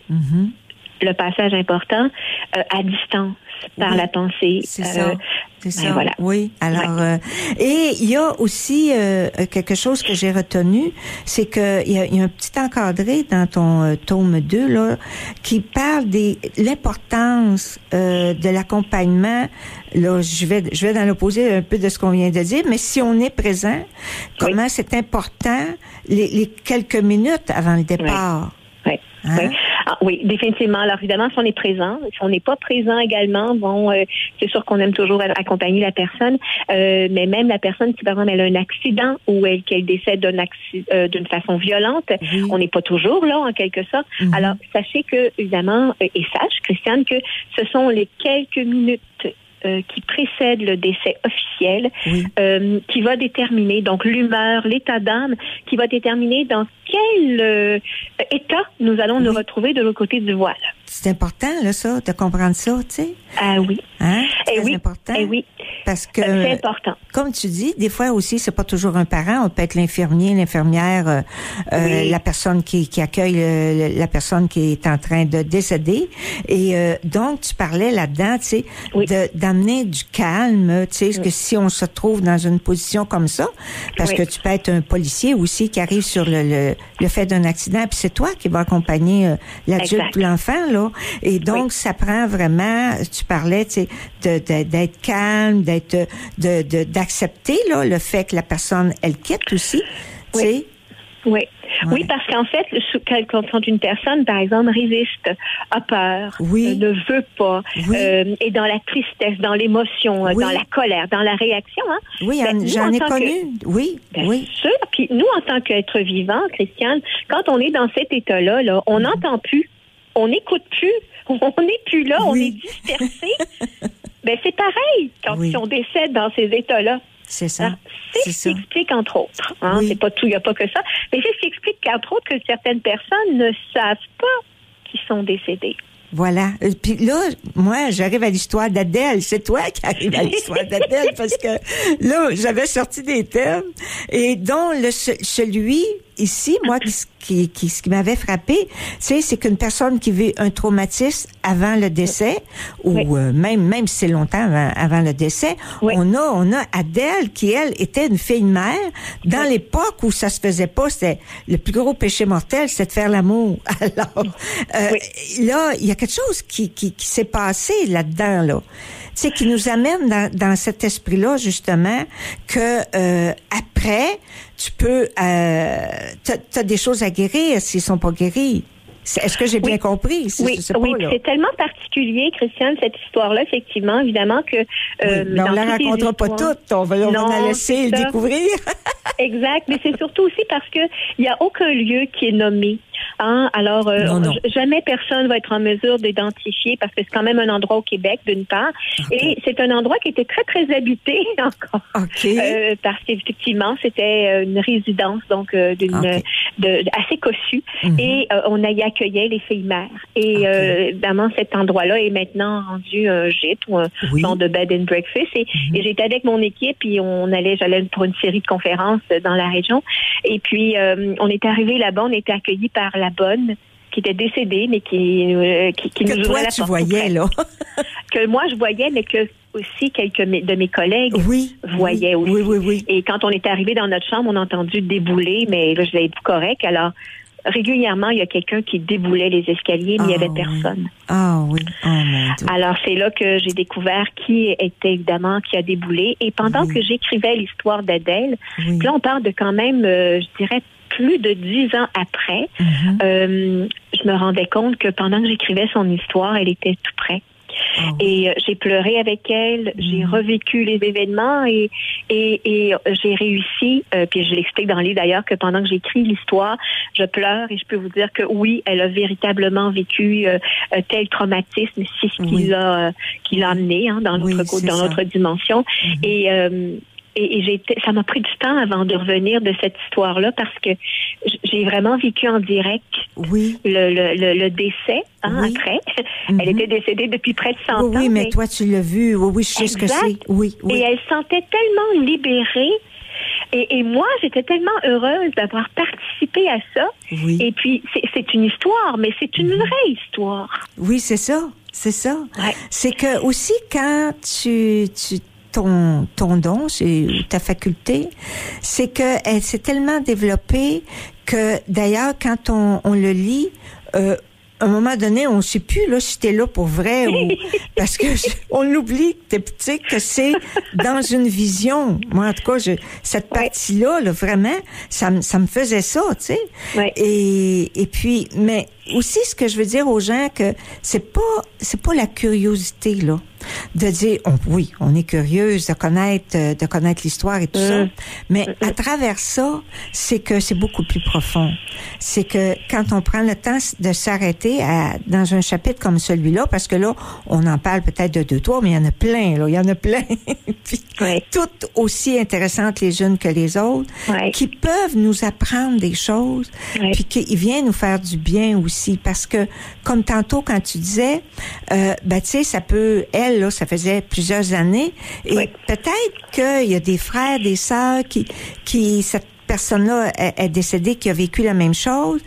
Le passage important à distance par la pensée. C'est ça. C'est ça. Voilà. Oui. Alors, et il y a aussi quelque chose que j'ai retenu, c'est que il y a un petit encadré dans ton tome 2 là qui parle l'importance de l'accompagnement. Là, je vais dans l'opposé un peu de ce qu'on vient de dire, mais si on est présent, comment c'est important les quelques minutes avant le départ. Oui, définitivement. Alors, évidemment, si on est présent, si on n'est pas présent également, c'est sûr qu'on aime toujours accompagner la personne, mais même la personne qui, par exemple, elle a un accident ou qu'elle décède d'une façon violente, on n'est pas toujours là, en quelque sorte. Alors, sachez que, évidemment, et sache, Christiane, que ce sont les quelques minutes qui précède le décès officiel, qui va déterminer donc l'humeur, l'état d'âme, qui va déterminer dans quel état nous allons nous retrouver de l'autre côté du voile. C'est important, là, ça, de comprendre ça, tu sais. Ah oui. C'est très important. Parce que, c'est important. Comme tu dis, des fois aussi, c'est pas toujours un parent. On peut être l'infirmier, l'infirmière, la personne qui accueille la personne qui est en train de décéder. Et donc, tu parlais là-dedans, tu sais, d'amener du calme, tu sais, parce que si on se trouve dans une position comme ça, parce que tu peux être un policier aussi qui arrive sur le fait d'un accident, puis c'est toi qui vas accompagner l'adulte ou l'enfant, là. Et donc, ça prend vraiment, tu parlais, tu sais, d'être calme, d'accepter, là, le fait que la personne, elle quitte aussi, tu sais. Oui, parce qu'en fait, quand une personne, par exemple, résiste, a peur, ne veut pas, est dans la tristesse, dans l'émotion, dans la colère, dans la réaction. J'en ai connu. Bien sûr. Puis nous, en tant qu'être vivant, Christiane, quand on est dans cet état-là, là, on n'entend plus, on n'écoute plus, on n'est plus là, on est dispersé. C'est pareil quand on décède dans ces états-là. C'est ça. Alors, c'est ce qui explique, entre autres. C'est pas tout, il n'y a pas que ça. Mais c'est ce qui explique, qu'entre autres, que certaines personnes ne savent pas qu'ils sont décédés. Voilà. Puis là, moi, j'arrive à l'histoire d'Adèle. C'est toi qui arrives à l'histoire d'Adèle parce que là, j'avais sorti des thèmes et dont celui ici, moi, ce qui m'avait frappé, c'est qu'une personne qui vit un traumatisme avant le décès ou même si c'est longtemps avant le décès, on a Adèle qui, elle, était une fille mère dans l'époque où ça se faisait pas. C'était le plus gros péché mortel, c'était de faire l'amour. Alors, là, il y a quelque chose qui s'est passé là-dedans, là. Tu sais, qui nous amène dans cet esprit-là, justement, que après, tu peux... t'as des choses à guérir s'ils sont pas guéris. Est-ce que j'ai bien compris? Oui, c'est tellement particulier, Christiane, cette histoire-là, effectivement, évidemment que... mais on ne la racontera pas toute. On va la laisser le découvrir. Exact, mais c'est surtout aussi parce que il n'y a aucun lieu qui est nommé. Hein? Alors, jamais personne va être en mesure d'identifier parce que c'est quand même un endroit au Québec, d'une part. Okay. Et c'est un endroit qui était très, très habité encore. Okay. Parce qu'effectivement, c'était une résidence, donc, assez cossue. Mm-hmm. Et on y accueillait les filles mères. Et évidemment, cet endroit-là est maintenant rendu un gîte ou un genre de bed and breakfast. Et j'étais avec mon équipe et j'allais pour une série de conférences dans la région. Et puis, on est arrivé là-bas, on était accueillis par la bonne qui était décédée, mais qui nous ouvrait la porte. Que toi, tu voyais, là. Que moi, je voyais, mais que aussi quelques de mes collègues voyaient aussi. Oui. Et quand on est arrivé dans notre chambre, on a entendu débouler, mais là, je l'ai dit correct. Alors, régulièrement, il y a quelqu'un qui déboulait les escaliers, mais il n'y avait personne. Ah oui. Oh mon Dieu. Alors, c'est là que j'ai découvert qui a déboulé. Et pendant que j'écrivais l'histoire d'Adèle, là, on parle de quand même, je dirais, plus de 10 ans après, je me rendais compte que pendant que j'écrivais son histoire, elle était tout près. Et j'ai pleuré avec elle, j'ai revécu les événements et j'ai réussi, puis je l'explique dans le livre d'ailleurs, que pendant que j'écris l'histoire, je pleure et je peux vous dire que oui, elle a véritablement vécu tel traumatisme, c'est ce qui l'a amené dans notre dimension. Et ça m'a pris du temps avant de revenir de cette histoire-là parce que j'ai vraiment vécu en direct le décès après. Elle était décédée depuis près de 100 ans. Oui, mais toi, tu l'as vu. Oui, je sais ce que c'est. Oui. Et elle se sentait tellement libérée. Et moi, j'étais tellement heureuse d'avoir participé à ça. Oui. Et puis, c'est une histoire, mais c'est une vraie histoire. Oui, c'est ça. C'est ça. Ouais. C'est que aussi, quand ton don, c'est ta faculté, c'est que elle s'est tellement développée que d'ailleurs quand on le lit, à un moment donné, on ne sait plus là si t'es là pour vrai ou parce que on l'oublie, que c'est dans une vision. Moi, en tout cas, cette partie-là, vraiment, ça me faisait ça, tu sais. Ouais. Et puis, mais aussi, ce que je veux dire aux gens, que c'est pas la curiosité là, de dire on est curieuse de connaître l'histoire et tout ça, mais à travers ça, c'est que c'est beaucoup plus profond. C'est que quand on prend le temps de s'arrêter dans un chapitre comme celui-là, parce que là, on en parle peut-être de 2-3, mais il y en a plein, là, il y en a plein, puis toutes aussi intéressantes les unes que les autres, qui peuvent nous apprendre des choses, puis qui viennent nous faire du bien aussi, parce que, comme tantôt quand tu disais, tu sais, ça peut, elle, là, ça faisait plusieurs années, et peut-être qu'il y a des frères, des sœurs qui cette personne-là est décédée, qui a vécu la même chose,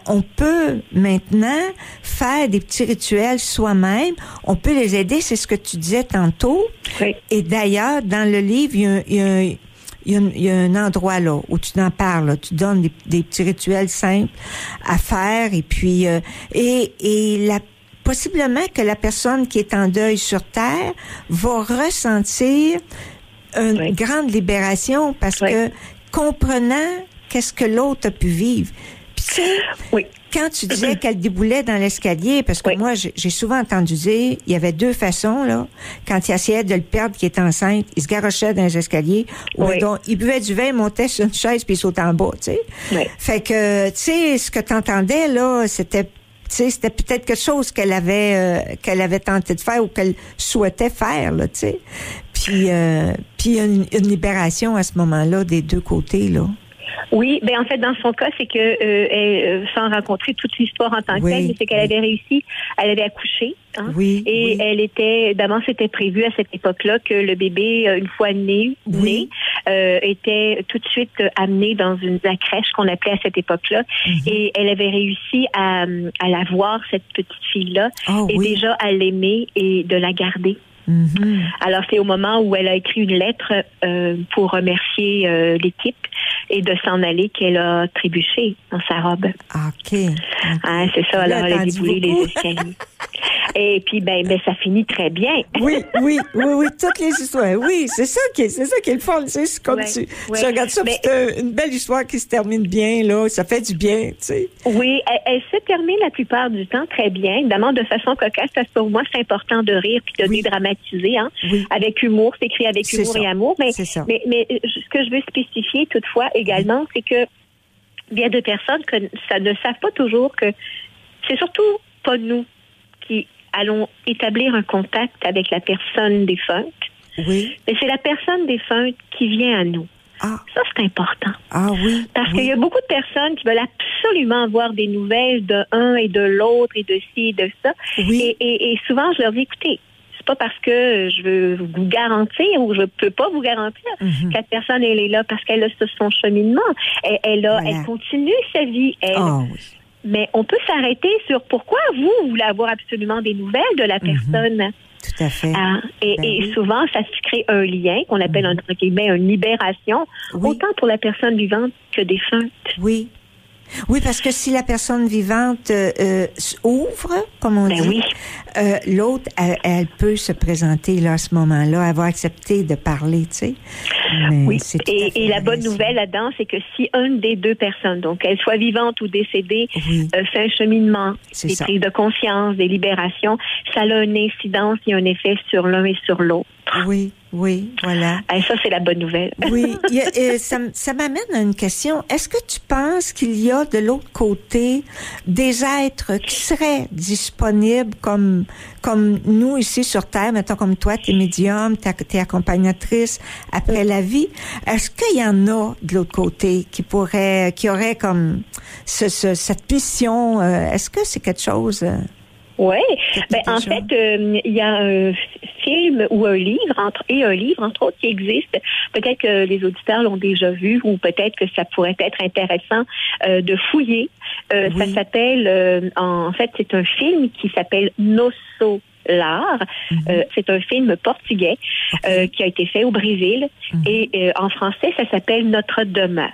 on peut maintenant faire des petits rituels soi-même. On peut les aider, c'est ce que tu disais tantôt. Oui. Et d'ailleurs, dans le livre, il y a un endroit là où tu en parles, là. Tu donnes des petits rituels simples à faire, et puis possiblement que la personne qui est en deuil sur Terre va ressentir une grande libération parce que comprenant qu'est-ce que l'autre a pu vivre. Puis tu sais, quand tu disais qu'elle déboulait dans l'escalier, parce que moi, j'ai souvent entendu dire, il y avait deux façons, là, quand il essayait de le perdre qui était enceinte, il se garochait dans les escaliers, ou donc, il buvait du vin, il montait sur une chaise, puis il sautait en bas, tu sais. Fait que, tu sais, ce que t'entendais, là, c'était peut-être quelque chose qu'elle avait tenté de faire ou qu'elle souhaitait faire, là, tu sais. Puis il y a une libération à ce moment-là des deux côtés, là. Oui, ben en fait, dans son cas, c'est que sans rencontrer toute l'histoire en tant que telle, mais c'est qu'elle avait réussi, elle avait accouché, et elle était, d'abord, c'était prévu à cette époque-là que le bébé, une fois né, était tout de suite amené dans la crèche qu'on appelait à cette époque-là, et elle avait réussi à la voir, cette petite fille-là, et déjà à l'aimer et de la garder. Alors, c'est au moment où elle a écrit une lettre pour remercier l'équipe et de s'en aller qu'elle a trébuché dans sa robe. OK. Ah, c'est ça. Alors, elle a déboulé les escaliers. Et puis, ben, ça finit très bien. Oui, toutes les histoires. Oui, c'est ça qui est le fun. C'est comme tu regardes ça, c'est une belle histoire qui se termine bien, là. Ça fait du bien, tu sais. Oui, elle se termine la plupart du temps très bien. Évidemment, de façon cocasse, parce que pour moi, c'est important de rire puis de dédramatiser, avec humour. C'est écrit avec humour et amour. Mais ce que je veux spécifier, toutefois, également, c'est que il y a des personnes que ça ne savent pas toujours que c'est surtout pas nous qui allons établir un contact avec la personne défunte. Oui. Mais c'est la personne défunte qui vient à nous. Ah. Ça, c'est important. Ah oui. Parce qu'il y a beaucoup de personnes qui veulent absolument avoir des nouvelles de un et de l'autre et de ci et de ça. Oui. Et souvent, je leur dis, écoutez, c'est pas parce que je veux vous garantir ou je peux pas vous garantir que la personne, elle est là parce qu'elle a son cheminement. Elle continue sa vie. Mais on peut s'arrêter sur pourquoi vous voulez avoir absolument des nouvelles de la personne. Tout à fait. Et souvent, ça se crée un lien qu'on appelle entre guillemets une libération, autant pour la personne vivante que défunte. Oui. Oui, parce que si la personne vivante ouvre, comme on dit, l'autre, elle peut se présenter là, à ce moment-là, elle va accepter de parler, tu sais. Oui, et la bonne nouvelle là-dedans, c'est que si une des deux personnes, donc qu'elle soit vivante ou décédée, fait un cheminement, des prises de conscience, des libérations, ça a une incidence et un effet sur l'un et sur l'autre. Oui, voilà. Et ça, c'est la bonne nouvelle. Oui, ça m'amène à une question. Est-ce que tu penses qu'il y a de l'autre côté des êtres qui seraient disponibles comme nous ici sur Terre, mettons comme toi, t'es médium, t'es accompagnatrice après la vie. Est-ce qu'il y en a de l'autre côté qui aurait comme cette mission? Est-ce que c'est quelque chose... Oui. En fait, il y a un film ou un livre, entre autres, qui existe. Peut-être que les auditeurs l'ont déjà vu ou peut-être que ça pourrait être intéressant de fouiller. Ça s'appelle, en fait, c'est un film qui s'appelle Nosso Lar. C'est un film portugais qui a été fait au Brésil et en français, ça s'appelle Notre demeure.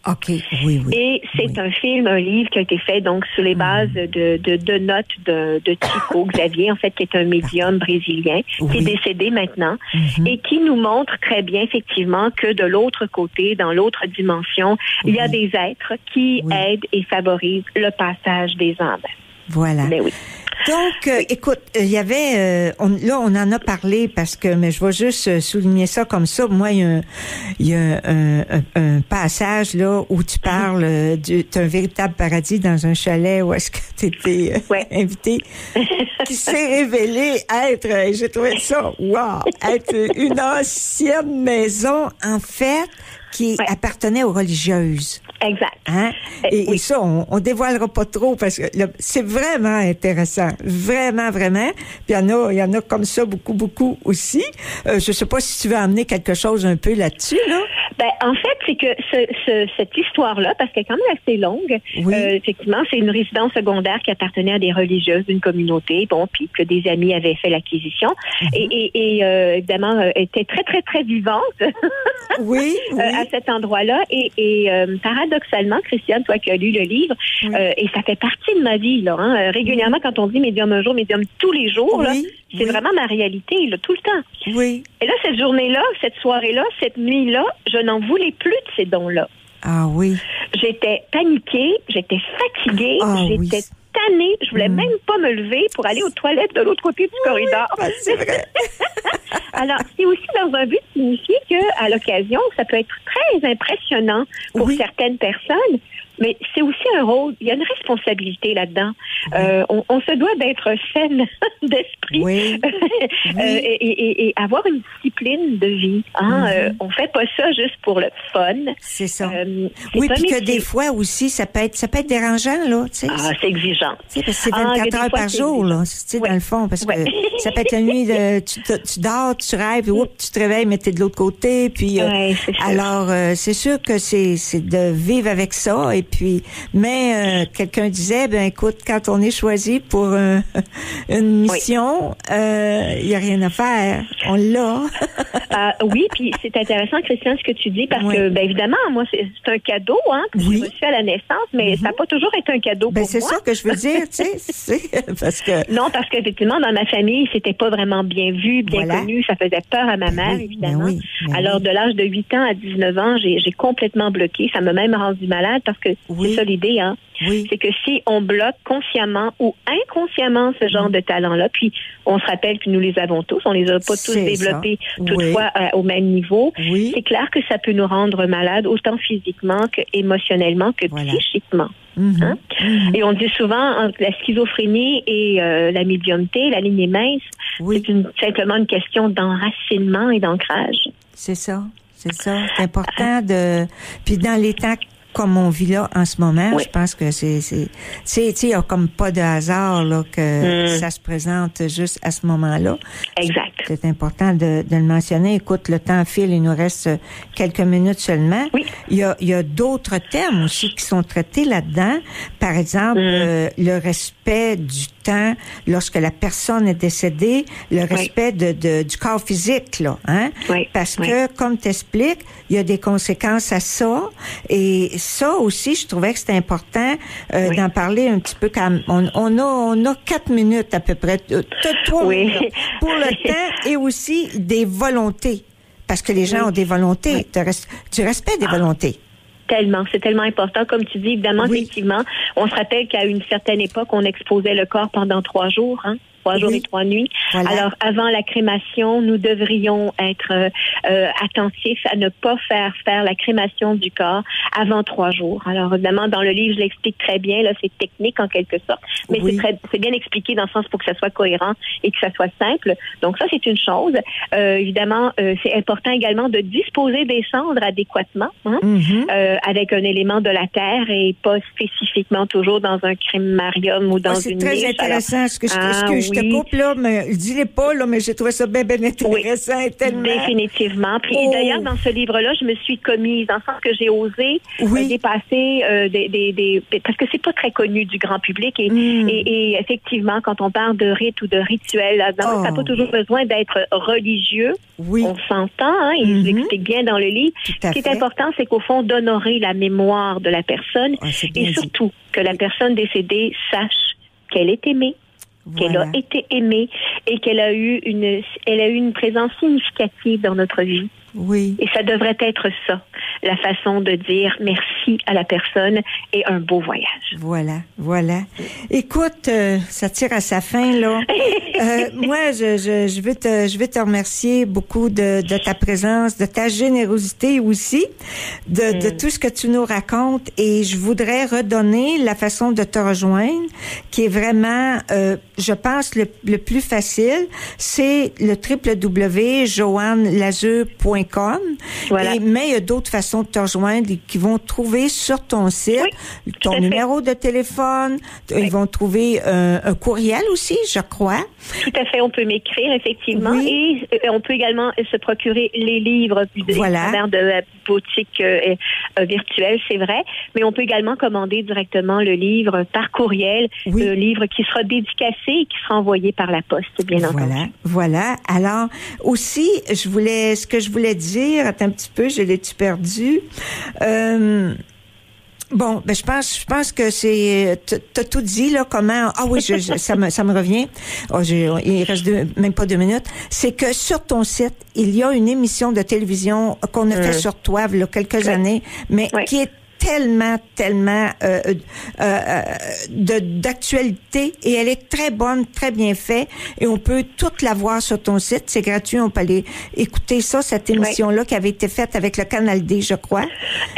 OK, oui. Et c'est un livre qui a été fait donc sur les bases de notes de Chico Xavier, en fait, qui est un médium brésilien, qui est décédé maintenant, et qui nous montre très bien, effectivement, que de l'autre côté, dans l'autre dimension, il y a des êtres qui aident et favorisent le passage des âmes. Voilà. Mais oui. Donc, écoute, il y avait, on en a parlé mais je vais juste souligner ça comme ça. Moi, il y a un passage là où tu parles d'un véritable paradis dans un chalet où est-ce que tu étais invité, qui s'est révélé être, j'ai trouvé ça, être une ancienne maison en fait qui appartenait aux religieuses. Exact. Hein? Et ça, on dévoilera pas trop parce que c'est vraiment intéressant. Vraiment, vraiment. Puis il y en a comme ça beaucoup aussi. Je sais pas si tu veux amener quelque chose un peu là-dessus, là. En fait, c'est que cette histoire-là, parce qu'elle est quand même assez longue, effectivement, c'est une résidence secondaire qui appartenait à des religieuses d'une communauté, puis que des amis avaient fait l'acquisition. Et évidemment, était très, très, très vivante à cet endroit-là. Et paradoxalement, Christiane, toi qui as lu le livre, et ça fait partie de ma vie, là. Régulièrement, quand on dit médium un jour, médium tous les jours, là, c'est vraiment ma réalité, là, tout le temps. Oui. Et là, cette journée-là, cette soirée-là, cette nuit-là, je n'en voulais plus de ces dons-là. Ah oui. J'étais paniquée, j'étais fatiguée, j'étais tannée. Je voulais même pas me lever pour aller aux toilettes de l'autre côté du corridor. C'est vrai. Alors, c'est aussi dans un but de signifier qu'à l'occasion, ça peut être très impressionnant pour certaines personnes, mais c'est aussi un rôle, il y a une responsabilité là-dedans. On se doit d'être saine d'esprit et avoir une discipline de vie. On fait pas ça juste pour le fun. C'est ça. Oui, puis que des fois aussi, ça peut être dérangeant, là. Tu sais, c'est exigeant. Tu sais, parce que c'est 24 heures par jour, là. Tu sais, dans le fond, parce que ça peut être une nuit, tu dors, tu rêves, puis tu te réveilles, mais t'es de l'autre côté, puis alors c'est sûr que c'est de vivre avec ça, et puis quelqu'un disait, ben écoute, quand on est choisi pour une mission, il y a rien à faire, on l'a. Oui, puis c'est intéressant, Christiane, ce que tu dis, parce que ben évidemment, moi c'est un cadeau que j'ai reçu à la naissance, mais ça n'a pas toujours été un cadeau pour moi. C'est ça que je veux dire, tu sais, parce que non, parce qu'effectivement dans ma famille, c'était pas vraiment bien vu, bien connu, ça faisait peur à ma mère, évidemment. Alors de l'âge de 8 ans à 19 ans, j'ai complètement bloqué, ça m'a même rendu malade parce que c'est ça l'idée, c'est que si on bloque consciemment ou inconsciemment ce genre de talent-là, puis on se rappelle que nous les avons tous, on les a pas tous développés toutefois au même niveau, c'est clair que ça peut nous rendre malades autant physiquement que émotionnellement que psychiquement. Et on dit souvent entre la schizophrénie et la médiumnité, la ligne est mince, c'est simplement une question d'enracinement et d'ancrage. C'est ça. C'est important de... Puis dans les temps comme on vit là en ce moment, je pense que il y a comme pas de hasard là que ça se présente juste à ce moment-là. Exact. C'est important de le mentionner. Écoute, le temps file, il nous reste quelques minutes seulement. Il y a d'autres thèmes aussi qui sont traités là-dedans. Par exemple, le respect du temps lorsque la personne est décédée, le respect du corps physique, là, parce que, comme t'expliques, il y a des conséquences à ça, et ça aussi, je trouvais que c'était important d'en parler un petit peu quand on a 4 minutes à peu près, 3 minutes pour le temps et aussi des volontés, parce que les gens ont des volontés, du respect des volontés. Tellement, c'est tellement important. Comme tu dis, évidemment, effectivement, on se rappelle qu'à une certaine époque, on exposait le corps pendant 3 jours, 3 jours et 3 nuits. Voilà. Alors, avant la crémation, nous devrions être attentifs à ne pas faire la crémation du corps avant 3 jours. Alors, évidemment, dans le livre, je l'explique très bien. Là, c'est technique en quelque sorte, mais c'est bien expliqué dans le sens pour que ça soit cohérent et que ça soit simple. Donc, ça, c'est une chose. Évidemment, c'est important également de disposer des cendres adéquatement, avec un élément de la terre et pas spécifiquement toujours dans un crémarium ou dans une niche. C'est très intéressant. Je te coupe, là, mais dis-les pas, là, mais j'ai trouvé ça bien intéressant. Tellement. Définitivement. Puis d'ailleurs, dans ce livre-là, je me suis commise, dans le sens que j'ai osé dépasser parce que c'est pas très connu du grand public. Et effectivement, quand on parle de rite ou de rituel, ça n'a pas toujours besoin d'être religieux. On s'entend, il l'explique bien dans le livre. Ce qui est important, c'est qu'au fond, d'honorer la mémoire de la personne et surtout que la personne décédée sache qu'elle est aimée, qu'elle a été aimée et qu'elle a eu une présence significative dans notre vie. Oui. Et ça devrait être ça, la façon de dire merci à la personne et un beau voyage. Voilà. Écoute, ça tire à sa fin, là. Moi, je veux te remercier beaucoup de ta présence, de ta générosité aussi, de tout ce que tu nous racontes, et je voudrais redonner la façon de te rejoindre, qui est vraiment, je pense, le plus facile, c'est le www.joannelazur.com. Voilà. Mais il y a d'autres façons de te rejoindre qui vont trouver sur ton site ton numéro de téléphone. Ils vont trouver un courriel aussi, je crois. Tout à fait, on peut m'écrire effectivement et on peut également se procurer les livres à travers de la boutique virtuelle, c'est vrai, mais on peut également commander directement le livre par courriel, le livre qui sera dédicacé et qui sera envoyé par la poste, bien entendu. Voilà. Alors, aussi, ce que je voulais dire, attends un petit peu, je l'ai-tu perdu? Bon, ben je pense que t'as tout dit là, comment. Ah oui, ça me revient. Il reste même pas 2 minutes. C'est que sur ton site, il y a une émission de télévision qu'on a fait sur toi il y a quelques années, mais qui est tellement d'actualité et elle est très bonne, très bien faite et on peut toute la voir sur ton site. C'est gratuit, on peut aller écouter ça, cette émission-là qui avait été faite avec le Canal D, je crois.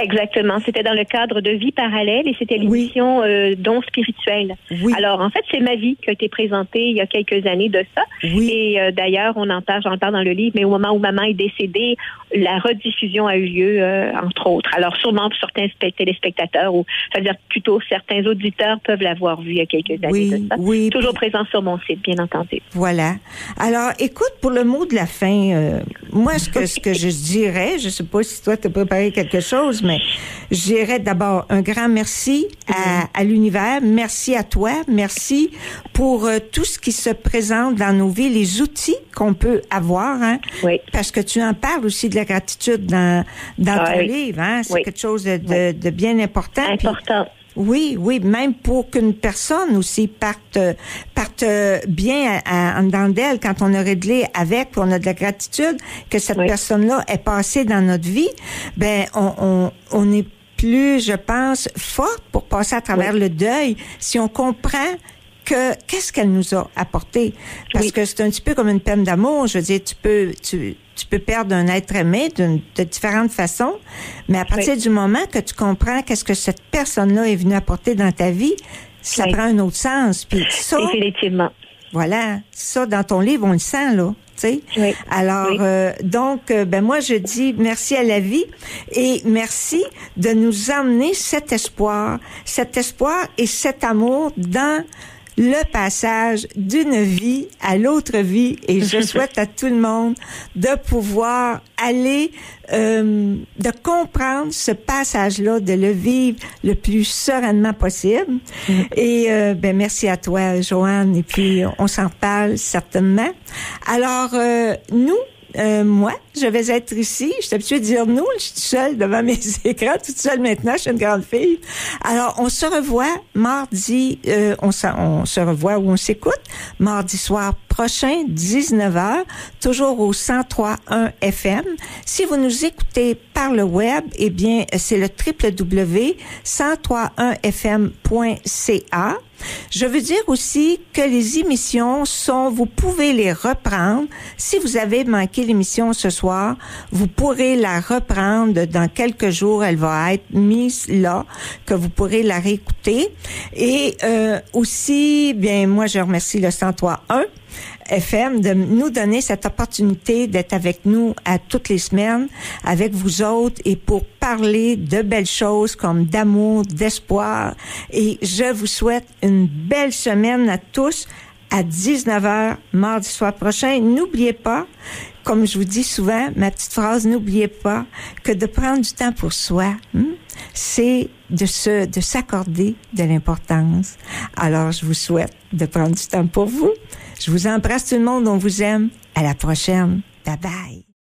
Exactement. C'était dans le cadre de Vie parallèle et c'était l'émission Dons spirituels. Oui. Alors, en fait, c'est ma vie qui a été présentée il y a quelques années de ça. Oui. Et d'ailleurs, j'en parle dans le livre, mais au moment où maman est décédée, la rediffusion a eu lieu, entre autres. Alors, sûrement pour certains téléspectateurs, ou c'est-à-dire plutôt certains auditeurs peuvent l'avoir vu il y a quelques années de ça. Oui. Toujours présent sur mon site, bien entendu. Voilà. Alors, écoute, pour le mot de la fin, moi, ce que je dirais, je sais pas si toi, tu as préparé quelque chose, mais je dirais d'abord un grand merci à l'univers. Merci à toi. Merci pour tout ce qui se présente dans nos vies, les outils qu'on peut avoir, hein. Oui. Parce que tu en parles aussi de la gratitude dans ton livre, hein. C'est quelque chose de bien important. Important. Puis, oui, même pour qu'une personne aussi parte bien en dedans d'elle quand on a réglé avec, puis on a de la gratitude que cette personne-là est passée dans notre vie, ben on est plus, je pense, forte pour passer à travers le deuil si on comprend qu'est-ce qu'elle nous a apporté. Parce que c'est un petit peu comme une peine d'amour. Je veux dire, tu peux perdre un être aimé de différentes façons, mais à partir du moment que tu comprends qu'est-ce que cette personne-là est venue apporter dans ta vie, ça prend un autre sens. Puis ça, définitivement. Voilà, ça dans ton livre, on le sent là. Oui. Alors, donc, moi, je dis merci à la vie et merci de nous emmener cet espoir et cet amour dans le passage d'une vie à l'autre vie. Et je souhaite à tout le monde de pouvoir aller, de comprendre ce passage-là, de le vivre le plus sereinement possible. Et merci à toi, Joanne. Et puis, on s'en reparle certainement. Alors, nous, moi, je vais être ici. Je suis habituée de dire nous. Je suis toute seule devant mes écrans, toute seule maintenant. Je suis une grande fille. Alors, on se revoit mardi. On se revoit ou on s'écoute mardi soir prochain, 19h, toujours au 103.1 FM. Si vous nous écoutez par le web, eh bien, c'est le www.1031fm.ca. Je veux dire aussi que les émissions vous pouvez les reprendre. Si vous avez manqué l'émission ce soir, vous pourrez la reprendre dans quelques jours. Elle va être mise là, que vous pourrez la réécouter. Et aussi, bien, moi, je remercie le 103.1 FM de nous donner cette opportunité d'être avec nous à toutes les semaines, avec vous autres, et pour parler de belles choses comme d'amour, d'espoir. Et je vous souhaite une belle semaine à tous à 19h mardi soir prochain. N'oubliez pas, comme je vous dis souvent, ma petite phrase, n'oubliez pas que de prendre du temps pour soi, c'est de s'accorder de l'importance. Alors, je vous souhaite de prendre du temps pour vous. Je vous embrasse tout le monde, on vous aime. À la prochaine. Bye bye.